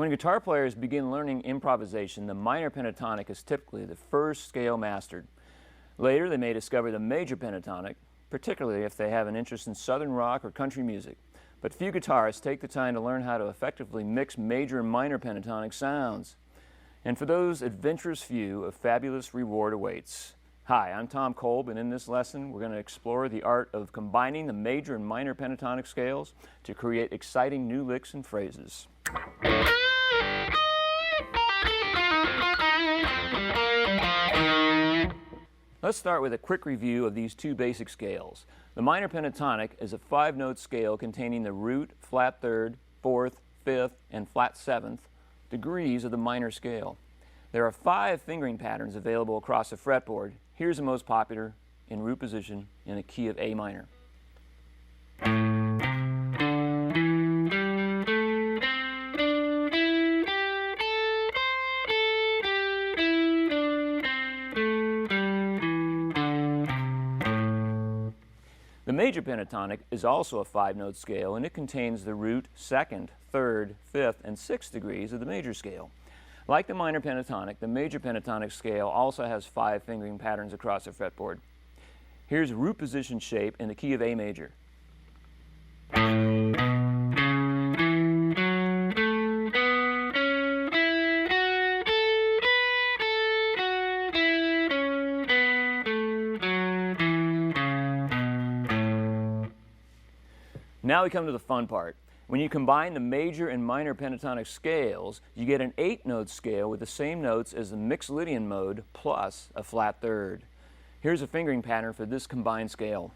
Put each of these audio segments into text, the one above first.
When guitar players begin learning improvisation, the minor pentatonic is typically the first scale mastered. Later, they may discover the major pentatonic, particularly if they have an interest in southern rock or country music. But few guitarists take the time to learn how to effectively mix major and minor pentatonic sounds. And for those adventurous few, a fabulous reward awaits. Hi, I'm Tom Kolb, and in this lesson we're going to explore the art of combining the major and minor pentatonic scales to create exciting new licks and phrases. Let's start with a quick review of these two basic scales. The minor pentatonic is a 5-note scale containing the root, flat third, fourth, fifth, and flat seventh degrees of the minor scale. There are 5 fingering patterns available across the fretboard. Here's the most popular in root position in a key of A minor. The major pentatonic is also a 5-note scale, and it contains the root, second, third, fifth, and sixth degrees of the major scale. Like the minor pentatonic, the major pentatonic scale also has 5 fingering patterns across the fretboard. Here's root position shape in the key of A major. Now we come to the fun part. When you combine the major and minor pentatonic scales, you get an 8-note scale with the same notes as the mixed Lydian mode plus a flat third. Here's a fingering pattern for this combined scale.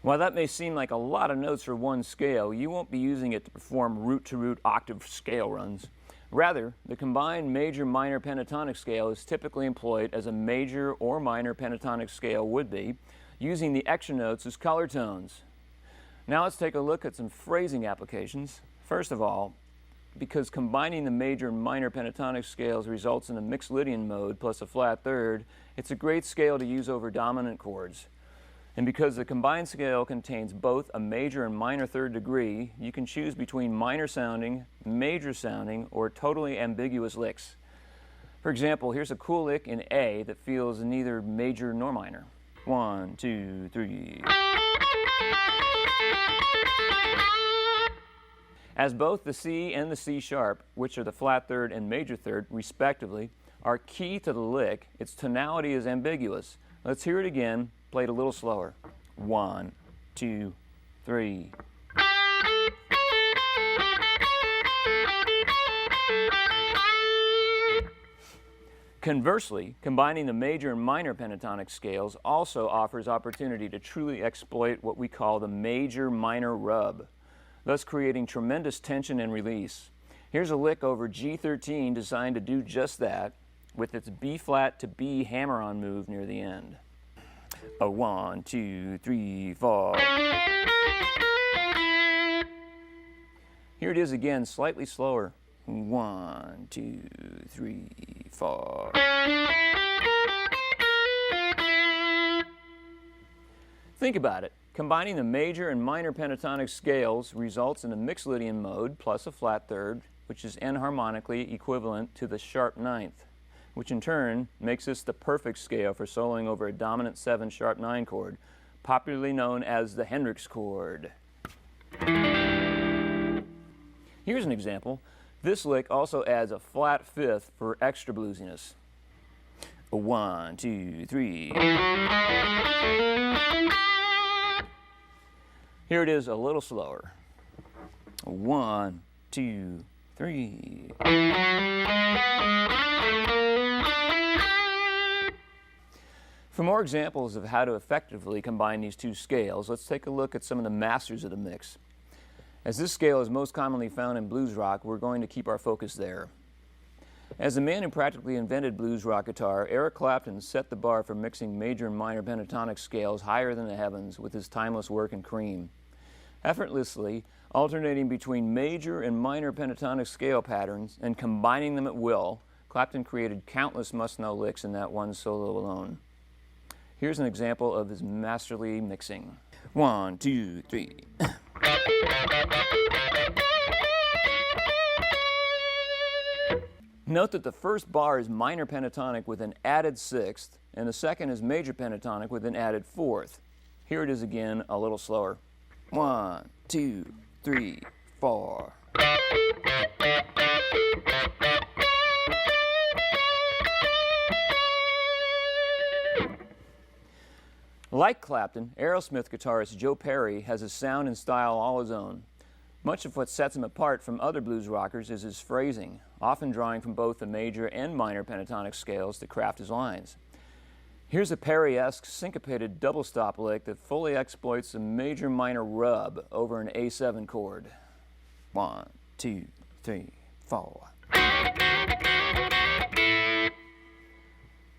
While that may seem like a lot of notes for one scale, you won't be using it to perform root-to-root octave scale runs. Rather, the combined major-minor pentatonic scale is typically employed as a major or minor pentatonic scale would be, using the extra notes as color tones. Now let's take a look at some phrasing applications. First of all, because combining the major and minor pentatonic scales results in a mixed Lydian mode plus a flat third, it's a great scale to use over dominant chords. And because the combined scale contains both a major and minor third degree, you can choose between minor sounding, major sounding, or totally ambiguous licks. For example, here's a cool lick in A that feels neither major nor minor. 1, 2, 3. As both the C and the C sharp, which are the flat third and major third respectively, are key to the lick, its tonality is ambiguous. Let's hear it again, played a little slower. 1, 2, 3. Conversely, combining the major and minor pentatonic scales also offers opportunity to truly exploit what we call the major-minor rub, thus creating tremendous tension and release. Here's a lick over G13 designed to do just that, with its B-flat to B hammer-on move near the end. 1, 2, 3, 4. Here it is again, slightly slower. 1, 2, 3, 4. Think about it. Combining the major and minor pentatonic scales results in a mixed Lydian mode plus a flat third, which is enharmonically equivalent to the sharp ninth, which in turn makes this the perfect scale for soloing over a dominant 7 sharp 9 chord, popularly known as the Hendrix chord. Here's an example. This lick also adds a flat fifth for extra bluesiness. 1, 2, 3. Here it is a little slower. 1, 2, 3. For more examples of how to effectively combine these two scales, let's take a look at some of the masters of the mix. As this scale is most commonly found in blues rock, we're going to keep our focus there. As the man who practically invented blues rock guitar, Eric Clapton set the bar for mixing major and minor pentatonic scales higher than the heavens with his timeless work in Cream. Effortlessly alternating between major and minor pentatonic scale patterns and combining them at will, Clapton created countless must-know licks in that one solo alone. Here's an example of his masterly mixing. 1, 2, 3. Note that the first bar is minor pentatonic with an added sixth, and the second is major pentatonic with an added fourth. Here it is again, a little slower. 1, 2, 3, 4. Like Clapton, Aerosmith guitarist Joe Perry has a sound and style all his own. Much of what sets him apart from other blues rockers is his phrasing, often drawing from both the major and minor pentatonic scales to craft his lines. Here's a Perry-esque syncopated double stop lick that fully exploits a major-minor rub over an A7 chord. 1, 2, 3, 4.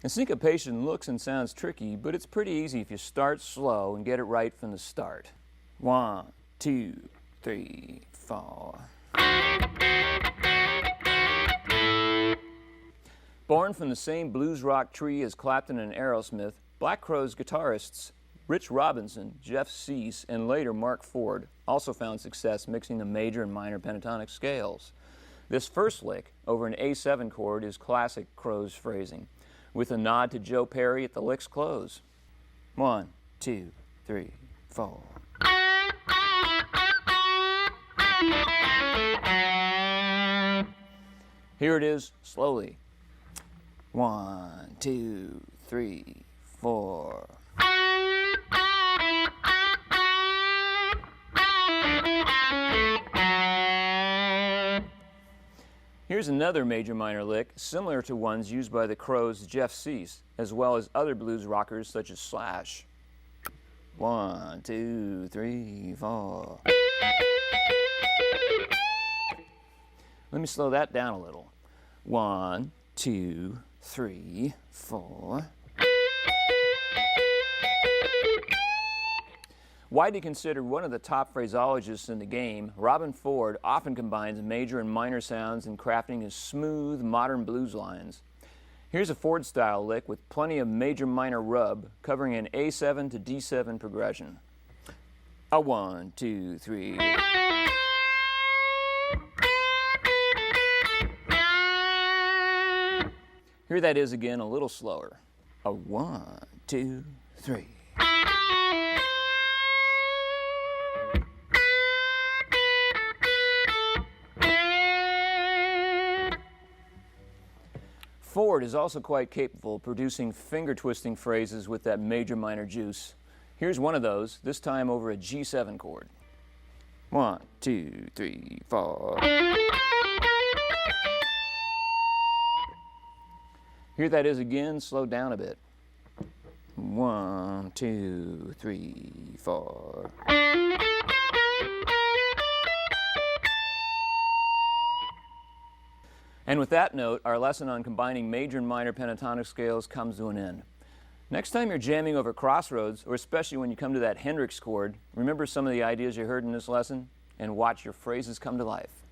The syncopation looks and sounds tricky, but it's pretty easy if you start slow and get it right from the start. 1, 2, 3, 4. Born from the same blues rock tree as Clapton and Aerosmith, Black Crowes guitarists Rich Robinson, Jeff Cease, and later Mark Ford also found success mixing the major and minor pentatonic scales. This first lick over an A7 chord is classic Crowes phrasing, with a nod to Joe Perry at the lick's close. 1, 2, 3, 4. Here it is, slowly. 1, 2, 3, 4. Here's another major-minor lick, similar to ones used by the Crowes' Jeff Cease, as well as other blues rockers such as Slash. 1, 2, 3, 4. Let me slow that down a little. 1, 2, 3, 4. Widely considered one of the top phraseologists in the game, Robben Ford often combines major and minor sounds in crafting his smooth, modern blues lines. Here's a Ford-style lick with plenty of major-minor rub, covering an A7 to D7 progression. A 1, 2, 3. Here that is again, a little slower. A 1, 2, 3. Ford is also quite capable of producing finger-twisting phrases with that major-minor juice. Here's one of those, this time over a G7 chord. 1, 2, 3, 4. Here that is again, slowed down a bit. 1, 2, 3, 4. And with that note, our lesson on combining major and minor pentatonic scales comes to an end. Next time you're jamming over Crossroads, or especially when you come to that Hendrix chord, remember some of the ideas you heard in this lesson and watch your phrases come to life.